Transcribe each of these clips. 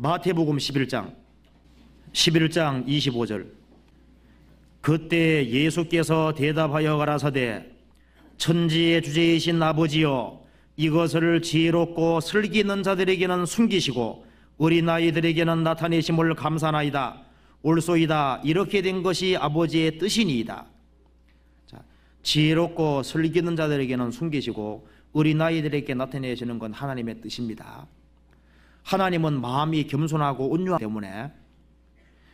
마태복음 11장 25절. 그때 예수께서 대답하여 가라사대 천지의 주제이신 아버지여, 이것을 지혜롭고 슬기 있는 자들에게는 숨기시고 어린아이들에게는 나타내심을 감사나이다. 옳소이다. 이렇게 된 것이 아버지의 뜻이니이다. 자, 지혜롭고 슬기 있는 자들에게는 숨기시고 어린아이들에게 나타내시는 건 하나님의 뜻입니다. 하나님은 마음이 겸손하고 온유하기 때문에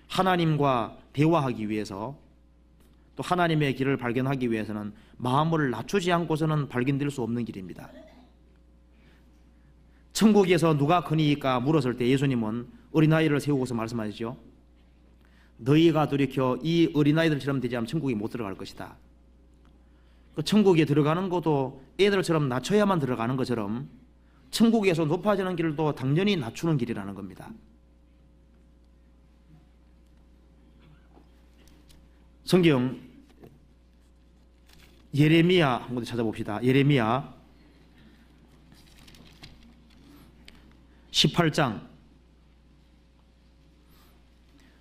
하나님과 대화하기 위해서, 또 하나님의 길을 발견하기 위해서는 마음을 낮추지 않고서는 발견될 수 없는 길입니다. 천국에서 누가 크니까 물었을 때 예수님은 어린아이를 세우고서 말씀하시죠. 너희가 돌이켜 이 어린아이들처럼 되지 않으면 천국에 못 들어갈 것이다. 그 천국에 들어가는 것도 애들처럼 낮춰야만 들어가는 것처럼 천국에서 높아지는 길도 당연히 낮추는 길이라는 겁니다. 성경 예레미야 한번 찾아봅시다. 예레미야 18장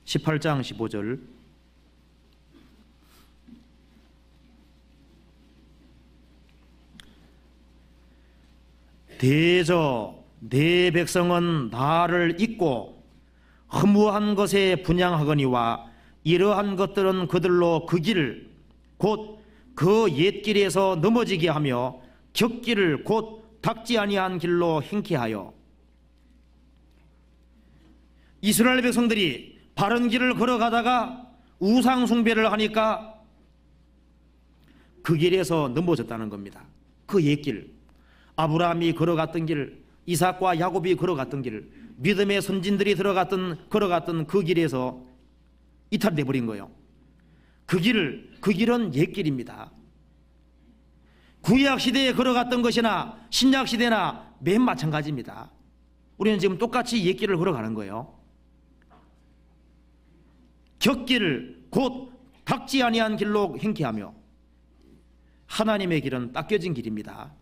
15절. 대저 내 백성은 나를 잊고 허무한 것에 분향하거니와 이러한 것들은 그들로 그 길 곧 그 옛길에서 넘어지게 하며 격길을 곧 닦지 아니한 길로 행케 하여. 이스라엘 백성들이 바른 길을 걸어가다가 우상 숭배를 하니까 그 길에서 넘어졌다는 겁니다. 그 옛길, 아브라함이 걸어갔던 길, 이삭과 야곱이 걸어갔던 길, 믿음의 선진들이 걸어갔던 그 길에서 이탈돼 버린 거예요. 그 길은 옛길입니다. 구약 시대에 걸어갔던 것이나 신약 시대나 맨 마찬가지입니다. 우리는 지금 똑같이 옛길을 걸어가는 거예요. 격길을 곧 닦지 아니한 길로 행케하며. 하나님의 길은 닦여진 길입니다.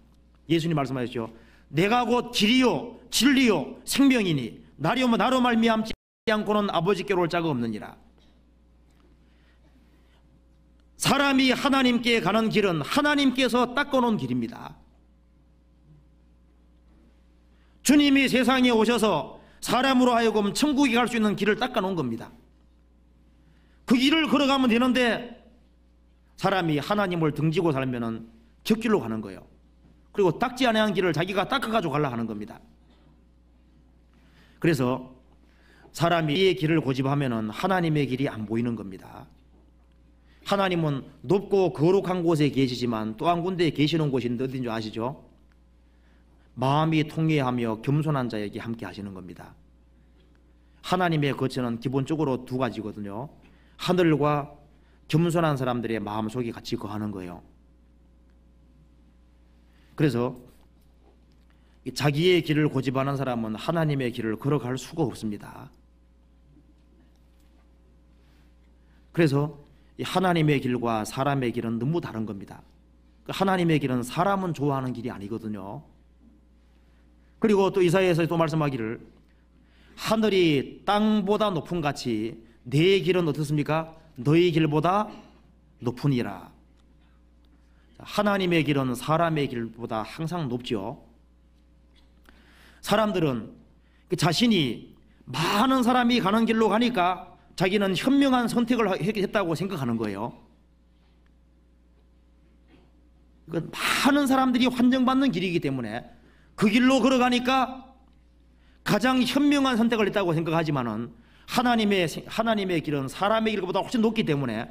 예수님 말씀하셨죠. 내가 곧 길이요 진리요 생명이니 나로 말미암지 않고는 아버지께로 올 자가 없느니라. 사람이 하나님께 가는 길은 하나님께서 닦아놓은 길입니다. 주님이 세상에 오셔서 사람으로 하여금 천국에 갈 수 있는 길을 닦아놓은 겁니다. 그 길을 걸어가면 되는데 사람이 하나님을 등지고 살면은 격길로 가는 거예요. 그리고 닦지 않은 길을 자기가 닦아가지고 가려고 하는 겁니다. 그래서 사람이 이 길을 고집하면은 하나님의 길이 안 보이는 겁니다. 하나님은 높고 거룩한 곳에 계시지만 또 한 군데에 계시는 곳이 어딘 줄 아시죠? 마음이 통회하며 겸손한 자에게 함께 하시는 겁니다. 하나님의 거처는 기본적으로 두 가지거든요. 하늘과 겸손한 사람들의 마음속에 같이 거하는 거예요. 그래서 자기의 길을 고집하는 사람은 하나님의 길을 걸어갈 수가 없습니다. 그래서 하나님의 길과 사람의 길은 너무 다른 겁니다. 하나님의 길은 사람은 좋아하는 길이 아니거든요. 그리고 또 이사야에서 또 말씀하기를 하늘이 땅보다 높은 같이 내 길은 어떻습니까? 너희 길보다 높으니라. 하나님의 길은 사람의 길보다 항상 높죠. 사람들은 자신이 많은 사람이 가는 길로 가니까 자기는 현명한 선택을 했다고 생각하는 거예요. 이건 많은 사람들이 환정받는 길이기 때문에 그 길로 걸어가니까 가장 현명한 선택을 했다고 생각하지만은 하나님의 길은 사람의 길보다 훨씬 높기 때문에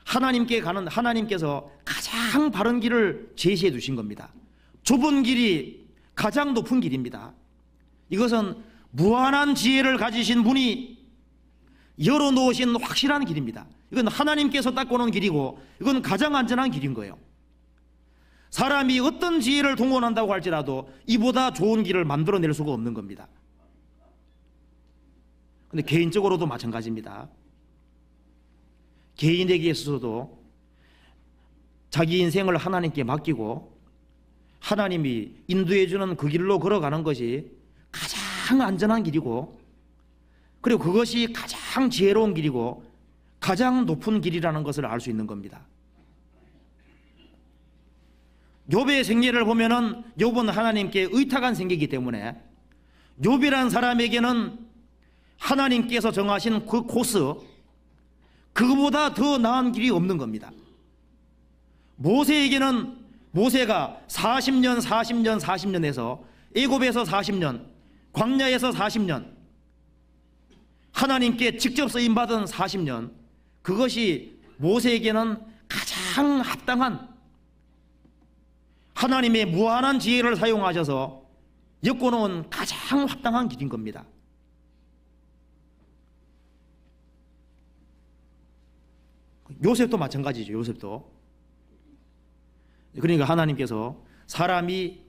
하나님께서 가장 바른 길을 제시해 두신 겁니다. 좁은 길이 가장 높은 길입니다. 이것은 무한한 지혜를 가지신 분이 열어놓으신 확실한 길입니다. 이건 하나님께서 닦아놓은 길이고 이건 가장 안전한 길인 거예요. 사람이 어떤 지혜를 동원한다고 할지라도 이보다 좋은 길을 만들어낼 수가 없는 겁니다. 근데 개인적으로도 마찬가지입니다. 개인에게 있어서도 자기 인생을 하나님께 맡기고 하나님이 인도해 주는 그 길로 걸어가는 것이 가장 안전한 길이고 그리고 그것이 가장 지혜로운 길이고 가장 높은 길이라는 것을 알 수 있는 겁니다. 욥의 생애를 보면은 욥은 하나님께 의탁한 생기이기 때문에 욥이라는 사람에게는 하나님께서 정하신 그 코스, 그보다 더 나은 길이 없는 겁니다. 모세에게는 모세가 40년에서 애굽에서 40년, 광야에서 40년, 하나님께 직접 쓰임받은 40년, 그것이 모세에게는 가장 합당한, 하나님의 무한한 지혜를 사용하셔서 엮어놓은 가장 합당한 길인 겁니다. 요셉도 마찬가지죠. 요셉도. 그러니까 하나님께서 사람이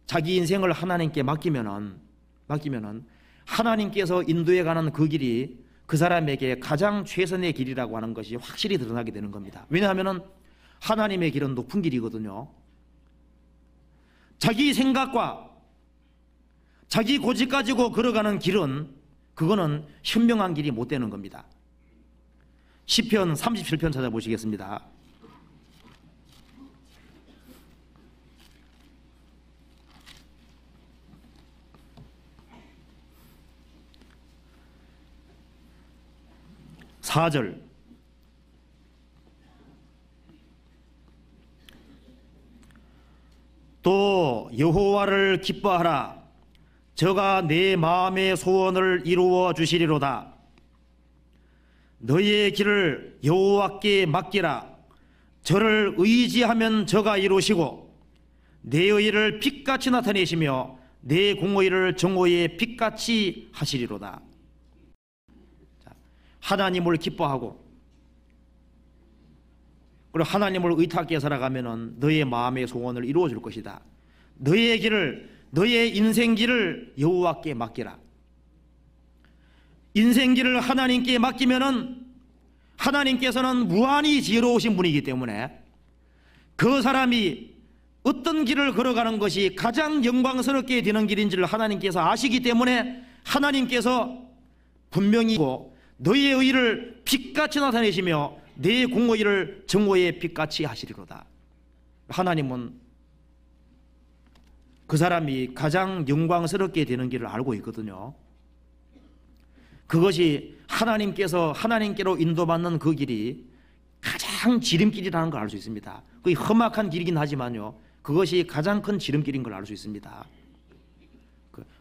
자기 인생을 하나님께 맡기면은 하나님께서 인도해가는 그 길이 그 사람에게 가장 최선의 길이라고 하는 것이 확실히 드러나게 되는 겁니다. 왜냐하면 하나님의 길은 높은 길이거든요. 자기 생각과 자기 고집 가지고 걸어가는 길은, 그거는 현명한 길이 못 되는 겁니다. 시편 37편 찾아보시겠습니다. (4절) 또 여호와를 기뻐하라. 저가 내 마음의 소원을 이루어 주시리로다. 너의 길을 여호와께 맡기라. 저를 의지하면 저가 이루시고 내 의를 빛같이 나타내시며 내 공의를 정오의 빛같이 하시리로다. 하나님을 기뻐하고 그리고 하나님을 의탁하게 살아가면은 너의 마음의 소원을 이루어 줄 것이다. 너의 길을, 너의 인생길을 여호와께 맡기라. 인생길을 하나님께 맡기면은 하나님께서는 무한히 지혜로우신 분이기 때문에 그 사람이 어떤 길을 걸어가는 것이 가장 영광스럽게 되는 길인지를 하나님께서 아시기 때문에 하나님께서 분명히 너의 의를 빛같이 나타내시며 내 공의를 정오의 빛같이 하시리로다. 하나님은 그 사람이 가장 영광스럽게 되는 길을 알고 있거든요. 그것이 하나님께로 인도받는 그 길이 가장 지름길이라는 걸 알 수 있습니다. 그게 험악한 길이긴 하지만요, 그것이 가장 큰 지름길인 걸 알 수 있습니다.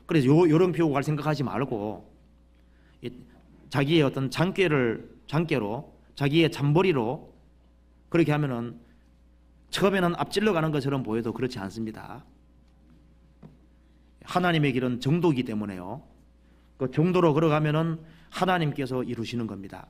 그래서 요런 표가 생각하지 말고 자기의 어떤 장깨로 자기의 잠벌이로 그렇게 하면은 처음에는 앞질러 가는 것처럼 보여도 그렇지 않습니다. 하나님의 길은 정도이기 때문에요. 그 정도로 걸어가면은 하나님께서 이루시는 겁니다.